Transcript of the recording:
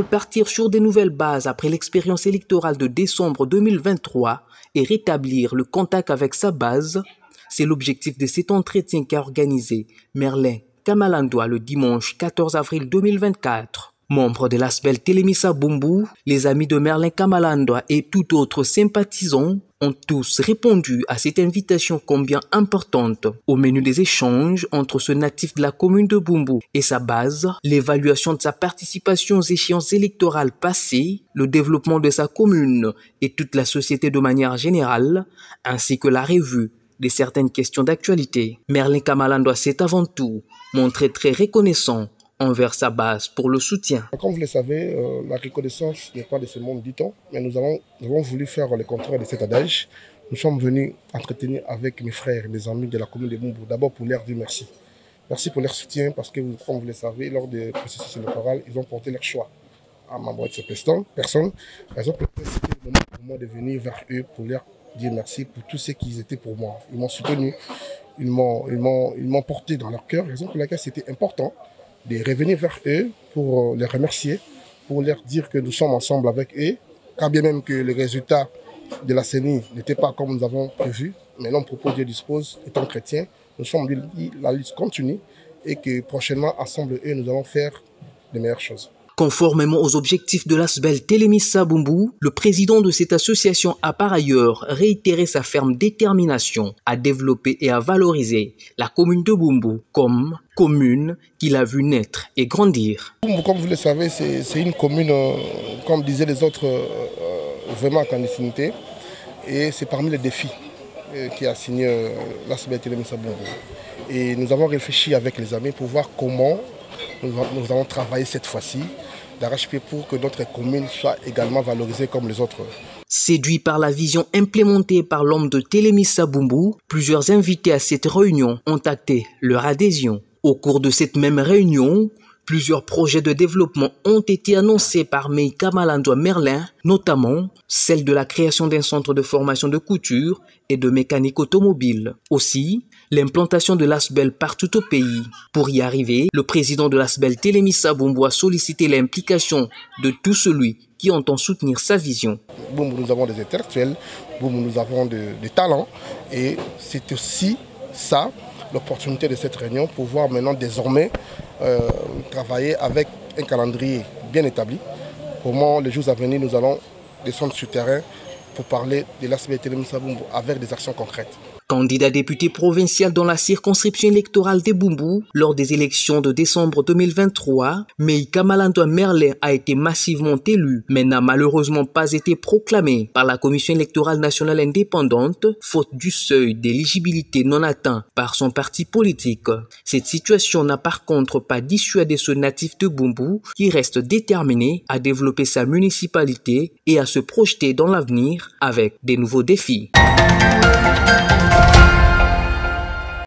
repartir sur de nouvelles bases après l'expérience électorale de décembre 2023 et rétablir le contact avec sa base, c'est l'objectif de cet entretien qu'a organisé Merlin Kamalandoa le dimanche 14 avril 2024. Membres de l'ASBEL Télémissa Bumbu, les amis de Merlin Kamalandoa et tout autres sympathisants ont tous répondu à cette invitation combien importante. Au menu des échanges entre ce natif de la commune de Bumbu et sa base, l'évaluation de sa participation aux échéances électorales passées, le développement de sa commune et toute la société de manière générale, ainsi que la revue de certaines questions d'actualité. Merlin Kamalandoa s'est avant tout montré très reconnaissant envers sa base pour le soutien. Comme vous le savez, la reconnaissance n'est pas de ce monde, dit-on, mais nous avons voulu faire le contraire de cet adage. Nous sommes venus entretenir avec mes frères et mes amis de la commune de Bumbu, d'abord pour leur dire merci. Merci pour leur soutien parce que, comme vous le savez, lors du processus électoral, ils ont porté leur choix à membre de ces personnes. Raison pour laquelle c'était le moment pour moi de venir vers eux pour leur dire merci pour tout ce qu'ils étaient pour moi. Ils m'ont soutenu, ils m'ont porté dans leur cœur, raison pour laquelle c'était important de revenir vers eux pour les remercier, pour leur dire que nous sommes ensemble avec eux, quand bien même que les résultats de la CENI n'étaient pas comme nous avons prévu, mais l'homme propose, Dieu dispose, étant chrétien, nous sommes dit la lutte continue et que prochainement, ensemble eux, nous allons faire de meilleures choses. Conformément aux objectifs de l'ASBEL Télémissa Bumbu, le président de cette association a par ailleurs réitéré sa ferme détermination à développer et à valoriser la commune de Bumbu comme commune qu'il a vu naître et grandir. Bumbu, comme vous le savez, c'est une commune, comme disaient les autres, vraiment en clandestinité. Et c'est parmi les défis qui a signé l'ASBEL Télémissa Bumbu. Et nous avons réfléchi avec les amis pour voir comment nous allons travailler cette fois-ci d'arrache-pied pour que notre commune soit également valorisée comme les autres. Séduits par la vision implémentée par l'homme de Télémissa Bumbu, plusieurs invités à cette réunion ont acté leur adhésion. Au cours de cette même réunion, plusieurs projets de développement ont été annoncés par Merlin Kamalandoa Merlin, notamment celle de la création d'un centre de formation de couture et de mécanique automobile. Aussi, l'implantation de l'ASBEL partout au pays. Pour y arriver, le président de l'ASBEL Télémissa Bumbu a sollicité l'implication de tout celui qui entend soutenir sa vision. Bumbu, nous avons des intellectuels, Bumbu, nous avons des talents et c'est aussi ça l'opportunité de cette réunion pour pouvoir maintenant désormais travailler avec un calendrier bien établi. Comment les jours à venir nous allons descendre sur le terrain pour parler de l'ASBEL Télémissa Bumbu avec des actions concrètes. Candidat député provincial dans la circonscription électorale de Bumbu lors des élections de décembre 2023, Merlin Kamalandoa Merlin a été massivement élu, mais n'a malheureusement pas été proclamé par la Commission électorale nationale indépendante, faute du seuil d'éligibilité non atteint par son parti politique. Cette situation n'a par contre pas dissuadé ce natif de Bumbu qui reste déterminé à développer sa municipalité et à se projeter dans l'avenir avec des nouveaux défis.